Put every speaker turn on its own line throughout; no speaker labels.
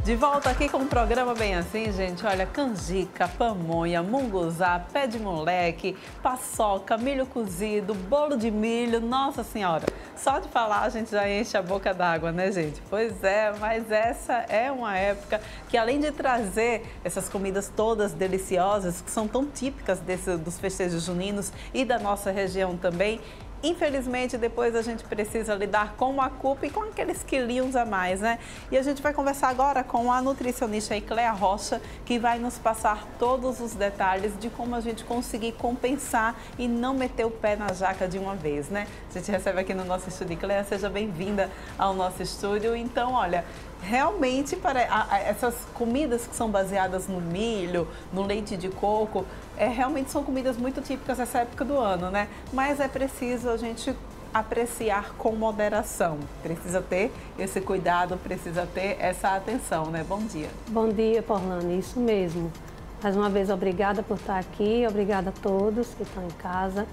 De volta aqui com um programa bem assim, gente. Olha, canjica, pamonha, munguzá, pé de moleque, paçoca, milho cozido, bolo de milho. Nossa Senhora, só de falar a gente já enche a boca d'água, né, gente? Pois é, mas essa é uma época que, além de trazer essas comidas todas deliciosas, que são tão típicas dos festejos juninos e da nossa região também, infelizmente, depois a gente precisa lidar com a culpa e com aqueles quilinhos a mais, né? E a gente vai conversar agora com a nutricionista Icléa Rocha, que vai nos passar todos os detalhes de como a gente conseguir compensar e não meter o pé na jaca de uma vez, né? A gente recebe aqui no nosso estúdio. Icléa, seja bem-vinda ao nosso estúdio. Então, olha, realmente, essas comidas que são baseadas no milho, no leite de coco, realmente são comidas muito típicas dessa época do ano, né? Mas é preciso a gente apreciar com moderação. Precisa ter esse cuidado, precisa ter essa atenção, né? Bom dia.
Bom dia, Porlane. Isso mesmo. Mais uma vez, obrigada por estar aqui, obrigada a todos que estão em casa,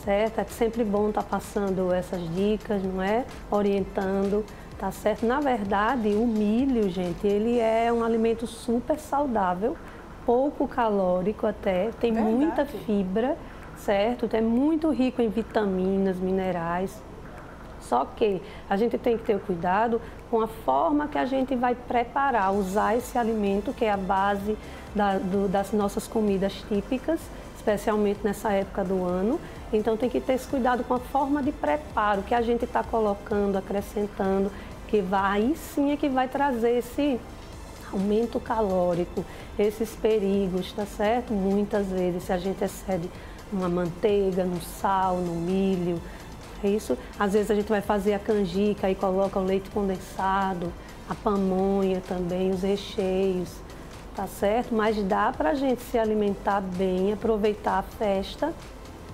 certo? É sempre bom estar passando essas dicas, não é? Orientando. Tá certo? Na verdade, o milho, gente, ele é um alimento super saudável, pouco calórico até, tem muita fibra, certo? É muito rico em vitaminas, minerais. Só que a gente tem que ter cuidado com a forma que a gente vai preparar, usar esse alimento, que é a base das nossas comidas típicas, especialmente nessa época do ano. Então tem que ter esse cuidado com a forma de preparo que a gente está colocando, acrescentando, que vai, sim, é que vai trazer esse aumento calórico, esses perigos, tá certo? Muitas vezes, se a gente excede uma manteiga, no sal, no milho, é isso. Às vezes a gente vai fazer a canjica e coloca o leite condensado, a pamonha também, os recheios, tá certo? Mas dá pra gente se alimentar bem, aproveitar a festa,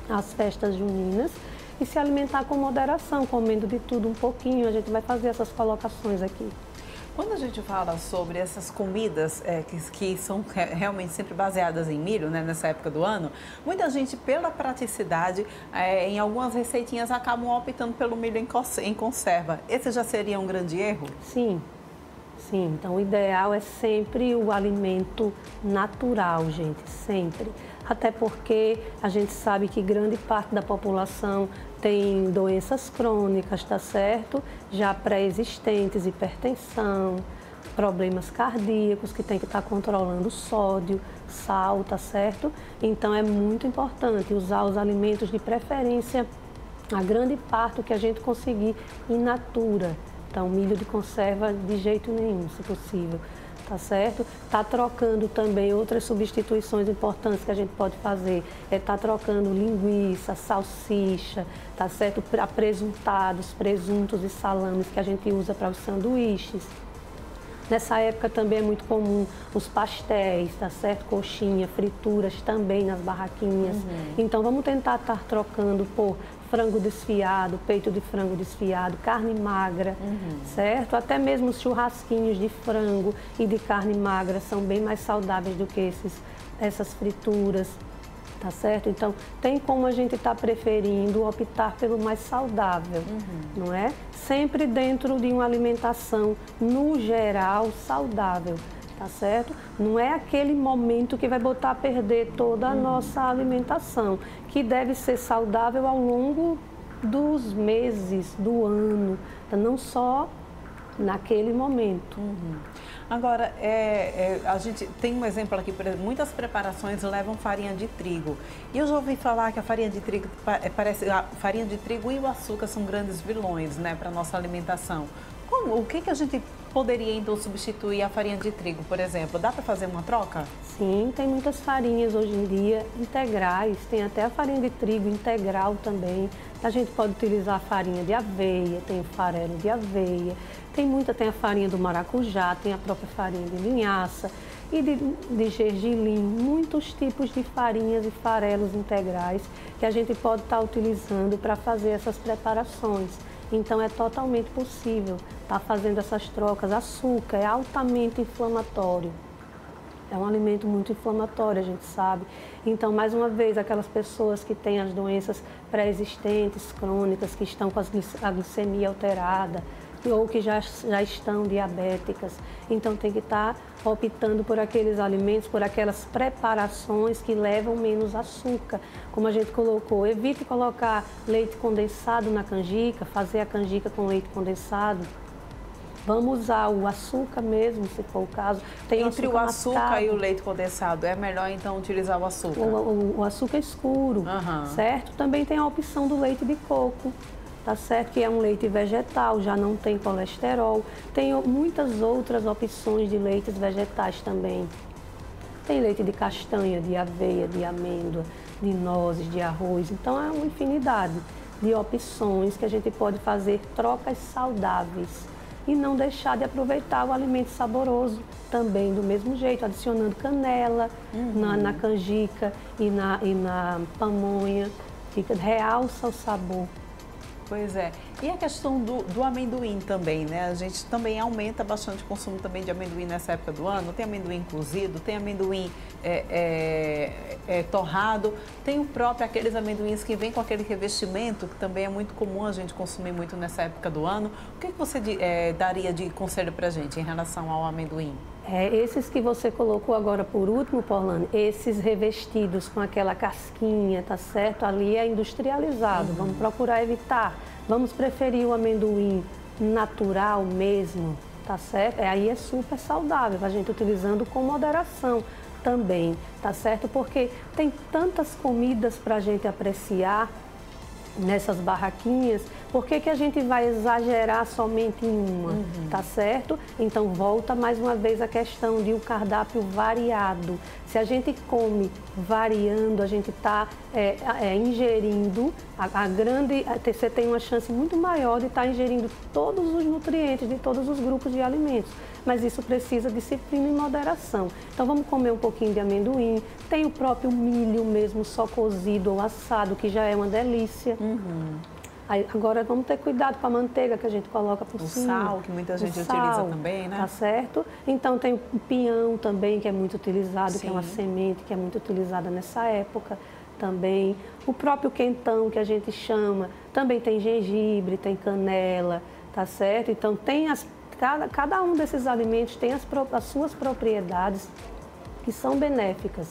as festas juninas, e se alimentar com moderação, comendo de tudo um pouquinho. A gente vai fazer essas colocações aqui.
Quando a gente fala sobre essas comidas que são realmente sempre baseadas em milho, né, nessa época do ano, muita gente, pela praticidade, em algumas receitinhas acabam optando pelo milho em conserva. Esse já seria um grande erro?
Sim. Sim, então o ideal é sempre o alimento natural, gente, sempre. Até porque a gente sabe que grande parte da população tem doenças crônicas, tá certo? Já pré-existentes, hipertensão, problemas cardíacos, que tem que estar controlando o sódio, sal, tá certo? Então é muito importante usar os alimentos de preferência, a grande parte que a gente conseguir in natura. Então, milho de conserva de jeito nenhum, se possível, tá certo? Tá trocando também outras substituições importantes que a gente pode fazer. Tá trocando linguiça, salsicha, tá certo? Apresuntados, presuntos e salames que a gente usa para os sanduíches. Nessa época também é muito comum os pastéis, tá certo? Coxinha, frituras também nas barraquinhas. Então, vamos tentar estar trocando por frango desfiado, peito de frango desfiado, carne magra, certo? Até mesmo os churrasquinhos de frango e de carne magra são bem mais saudáveis do que essas frituras, tá certo? Então, tem como a gente estar preferindo optar pelo mais saudável, não é? Sempre dentro de uma alimentação, no geral, saudável, tá certo? Não é aquele momento que vai botar a perder toda a nossa alimentação, que deve ser saudável ao longo dos meses, do ano, não só naquele momento.
Agora, a gente tem um exemplo aqui, por exemplo, muitas preparações levam farinha de trigo. E eu já ouvi falar que a farinha de trigo, a farinha de trigo e o açúcar são grandes vilões, né, para a nossa alimentação. O que a gente poderia, então, substituir a farinha de trigo, por exemplo? Dá para fazer uma troca?
Sim, tem muitas farinhas hoje em dia integrais, tem até a farinha de trigo integral também. A gente pode utilizar a farinha de aveia, tem o farelo de aveia, tem a farinha do maracujá, tem a própria farinha de linhaça e de gergelim, muitos tipos de farinhas e farelos integrais que a gente pode estar utilizando para fazer essas preparações. Então é totalmente possível estar fazendo essas trocas. Açúcar é altamente inflamatório. É um alimento muito inflamatório, a gente sabe. Então, mais uma vez, aquelas pessoas que têm as doenças pré-existentes, crônicas, que estão com a glicemia alterada, ou que já estão diabéticas. Então tem que estar optando por aqueles alimentos, por aquelas preparações que levam menos açúcar. Como a gente colocou, evite colocar leite condensado na canjica, fazer a canjica com leite condensado. Vamos usar o açúcar mesmo, se for o caso.
Tem entre o açúcar mascavo e o leite condensado, é melhor então utilizar o açúcar?
O açúcar escuro, certo? Também tem a opção do leite de coco, tá certo? Que é um leite vegetal, já não tem colesterol. Tem muitas outras opções de leites vegetais também. Tem leite de castanha, de aveia, de amêndoa, de nozes, de arroz. Então é uma infinidade de opções que a gente pode fazer trocas saudáveis e não deixar de aproveitar o alimento saboroso também do mesmo jeito, adicionando canela na canjica e na pamonha, realça o sabor.
Pois é. E a questão do amendoim também, né? A gente também aumenta bastante o consumo também de amendoim nessa época do ano. Tem amendoim cozido, tem amendoim torrado, tem o próprio, aqueles amendoins que vem com aquele revestimento, que também é muito comum a gente consumir muito nessa época do ano. O que você daria de conselho pra gente em relação ao amendoim?
Esses que você colocou agora por último, Paulane, esses revestidos com aquela casquinha, tá certo? Ali é industrializado, vamos procurar evitar. Vamos preferir o amendoim natural mesmo, tá certo? Aí é super saudável, a gente utilizando com moderação também, tá certo? Porque tem tantas comidas para a gente apreciar nessas barraquinhas, por que a gente vai exagerar somente em uma, tá certo? Então volta mais uma vez a questão de um cardápio variado. Se a gente come variando, a gente está ingerindo, você tem uma chance muito maior de estar ingerindo todos os nutrientes de todos os grupos de alimentos. Mas isso precisa de disciplina e moderação. Então vamos comer um pouquinho de amendoim, tem o próprio milho mesmo só cozido ou assado, que já é uma delícia. Aí, agora vamos ter cuidado com a manteiga que a gente coloca por cima.
O sal, que muita gente utiliza também, né?
Tá certo? Então tem o pinhão também, que é muito utilizado, que é uma semente que é muito utilizada nessa época também. O próprio quentão, que a gente chama, também tem gengibre, tem canela, tá certo? Então tem cada um desses alimentos tem as suas propriedades que são benéficas,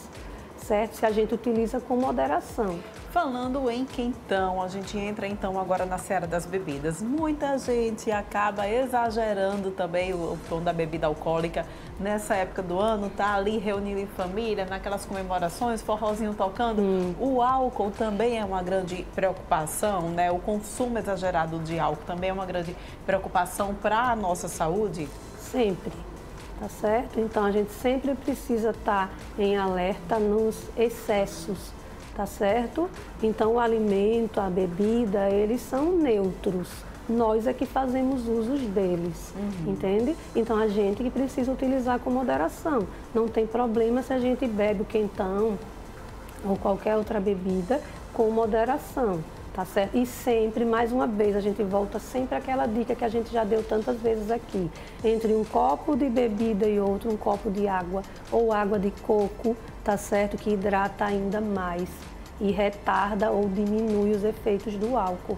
certo? Se a gente utiliza com moderação.
Falando em quentão, a gente entra então agora na seara das bebidas. Muita gente acaba exagerando também o tom da bebida alcoólica nessa época do ano, tá ali reunido em família, naquelas comemorações, forrozinho tocando. O álcool também é uma grande preocupação, né? O consumo exagerado de álcool também é uma grande preocupação para a nossa saúde?
Sempre. Tá certo? Então a gente sempre precisa estar em alerta nos excessos, tá certo? Então o alimento, a bebida, eles são neutros. Nós é que fazemos usos deles, entende? Então a gente que precisa utilizar com moderação. Não tem problema se a gente bebe o quentão ou qualquer outra bebida com moderação. Tá certo? E sempre, mais uma vez, a gente volta sempre àquela dica que a gente já deu tantas vezes aqui. Entre um copo de bebida e outro, um copo de água ou água de coco, tá certo? Que hidrata ainda mais e retarda ou diminui os efeitos do álcool.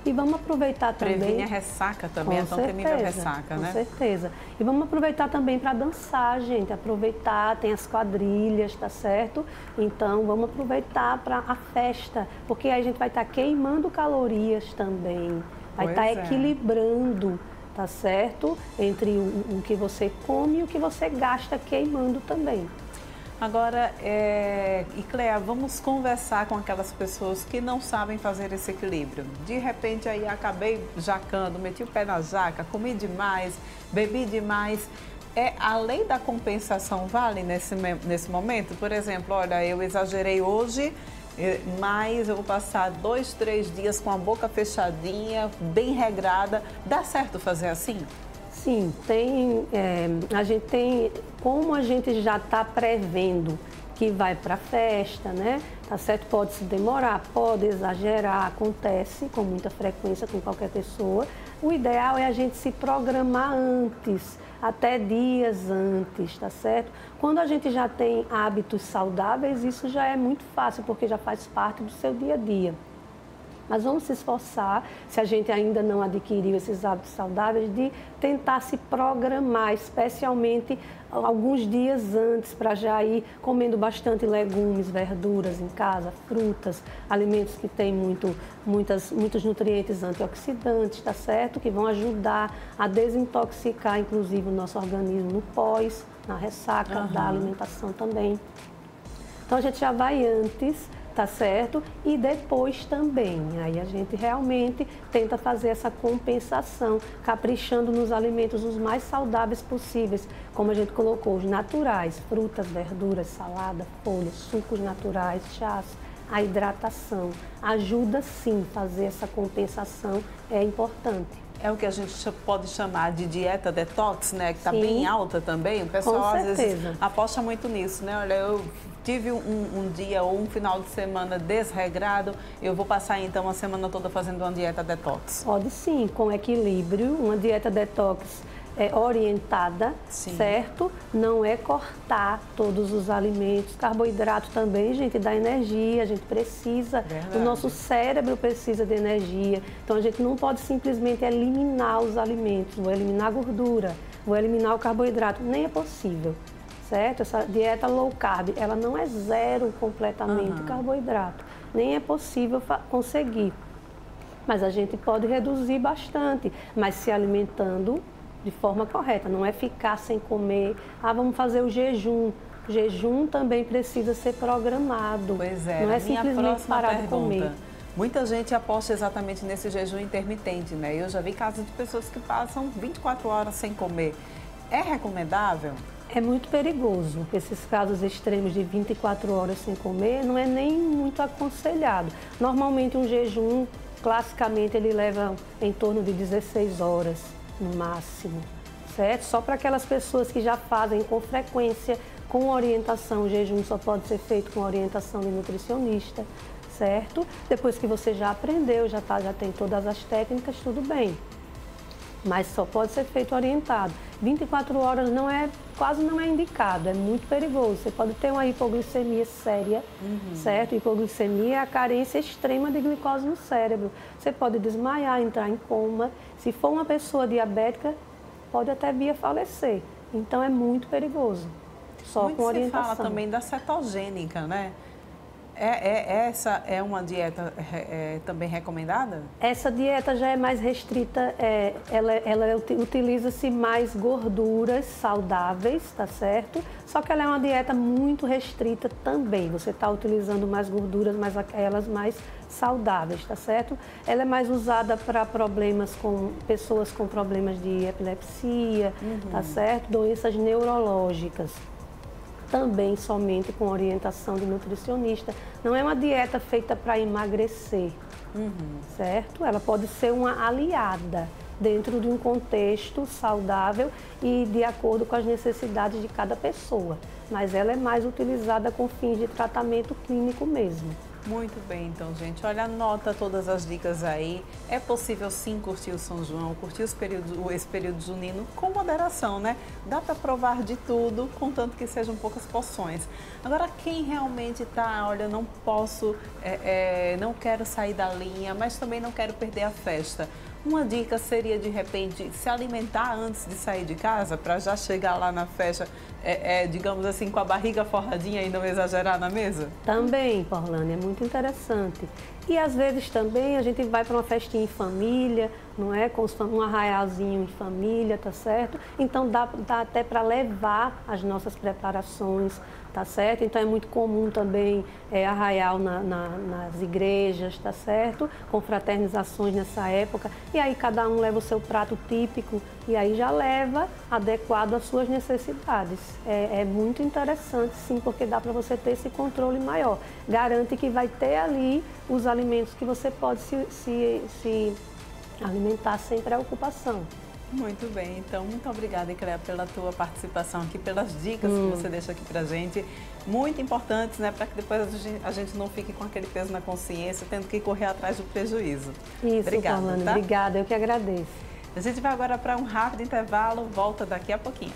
E vamos aproveitar também...
Previne a ressaca também, é tão temível a ressaca, né?
Com certeza. E vamos aproveitar também para dançar, gente. Aproveitar, tem as quadrilhas, tá certo? Então, vamos aproveitar para a festa, porque aí a gente vai estar queimando calorias também. Vai estar equilibrando, tá certo? Entre o que você come e o que você gasta queimando também.
Agora, Cléa, vamos conversar com aquelas pessoas que não sabem fazer esse equilíbrio. De repente, aí acabei jacando, meti o pé na jaca, comi demais, bebi demais. A lei da compensação vale nesse momento? Por exemplo, olha, eu exagerei hoje, mas eu vou passar 2, 3 dias com a boca fechadinha, bem regrada. Dá certo fazer assim?
Sim, a gente tem, como a gente já está prevendo que vai para a festa, né? Tá certo? Pode se demorar, pode exagerar, acontece com muita frequência com qualquer pessoa. O ideal é a gente se programar antes, até dias antes, tá certo? Quando a gente já tem hábitos saudáveis, isso já é muito fácil, porque já faz parte do seu dia a dia. Mas vamos se esforçar, se a gente ainda não adquiriu esses hábitos saudáveis, de tentar se programar, especialmente alguns dias antes, para já ir comendo bastante legumes, verduras em casa, frutas, alimentos que têm muitos nutrientes antioxidantes, tá certo? Que vão ajudar a desintoxicar, inclusive, o nosso organismo no pós, na ressaca da alimentação também. Então, a gente já vai antes, tá certo? E depois também. Aí a gente realmente tenta fazer essa compensação, caprichando nos alimentos os mais saudáveis possíveis, como a gente colocou, os naturais, frutas, verduras, salada, folhas, sucos naturais, chás, a hidratação. Ajuda sim fazer essa compensação, é importante.
É o que a gente pode chamar de dieta detox, né? Que está bem alta também. O pessoal às vezes aposta muito nisso, né? Olha, eu tive um dia ou um final de semana desregrado, eu vou passar então a semana toda fazendo uma dieta detox.
Pode sim, com equilíbrio, uma dieta detox orientada, certo? Não é cortar todos os alimentos. Carboidrato também, gente, dá energia, a gente precisa. Verdade. O nosso cérebro precisa de energia. Então, a gente não pode simplesmente eliminar os alimentos, ou eliminar a gordura, ou eliminar o carboidrato. Nem é possível, certo? Essa dieta low carb, ela não é zero completamente carboidrato. Nem é possível conseguir. Mas a gente pode reduzir bastante, mas se alimentando de forma correta, não é ficar sem comer. Vamos fazer o jejum. O jejum também precisa ser programado.
Pois é,
não é simplesmente parar de comer.
Muita gente aposta exatamente nesse jejum intermitente, né? Eu já vi casos de pessoas que passam 24 horas sem comer. É recomendável?
É muito perigoso. Esses casos extremos de 24 horas sem comer não é nem muito aconselhado. Normalmente um jejum, classicamente, ele leva em torno de 16 horas. No máximo, certo? Só para aquelas pessoas que já fazem com frequência, com orientação, o jejum só pode ser feito com orientação de nutricionista, certo? Depois que você já aprendeu, já tem todas as técnicas, tudo bem. Mas só pode ser feito orientado. 24 horas quase não é indicado, é muito perigoso. Você pode ter uma hipoglicemia séria, certo? Hipoglicemia é a carência extrema de glicose no cérebro. Você pode desmaiar, entrar em coma. Se for uma pessoa diabética, pode até vir a falecer. Então é muito perigoso. Só com orientação.
Se fala também da cetogênica, né? Essa é uma dieta também recomendada?
Essa dieta já é mais restrita, ela utiliza-se mais gorduras saudáveis, tá certo? Só que ela é uma dieta muito restrita também. Você está utilizando mais gorduras, mas aquelas mais saudáveis, tá certo? Ela é mais usada para problemas com pessoas com problemas de epilepsia, tá certo? Doenças neurológicas. Também somente com orientação de nutricionista. Não é uma dieta feita para emagrecer, certo? Ela pode ser uma aliada dentro de um contexto saudável e de acordo com as necessidades de cada pessoa. Mas ela é mais utilizada com fins de tratamento clínico mesmo.
Muito bem, então, gente. Olha, anota todas as dicas aí. É possível, sim, curtir o São João, curtir esse período junino com moderação, né? Dá para provar de tudo, contanto que sejam poucas porções. Agora, quem realmente tá, olha, não posso, não quero sair da linha, mas também não quero perder a festa. Uma dica seria, de repente, se alimentar antes de sair de casa, para já chegar lá na festa, digamos assim, com a barriga forradinha e não exagerar na mesa?
Também, Porlane, é muito interessante. E às vezes também a gente vai para uma festinha em família, não é? Com um arraialzinho em família, tá certo? Então dá até para levar as nossas preparações, tá certo? Então é muito comum também arraial nas igrejas, tá certo? Confraternizações nessa época. E aí cada um leva o seu prato típico e aí já leva adequado às suas necessidades. É muito interessante, sim, porque dá para você ter esse controle maior. Garante que vai ter ali os alimentos que você pode se alimentar sem preocupação.
Muito bem, então muito obrigada, Icléa, pela tua participação aqui, pelas dicas que você deixa aqui pra gente, muito importantes, né, para que depois a gente não fique com aquele peso na consciência, tendo que correr atrás do prejuízo.
Isso,
obrigada,
Porlane,
tá?
Obrigada, eu que agradeço.
A gente vai agora para um rápido intervalo, volta daqui a pouquinho.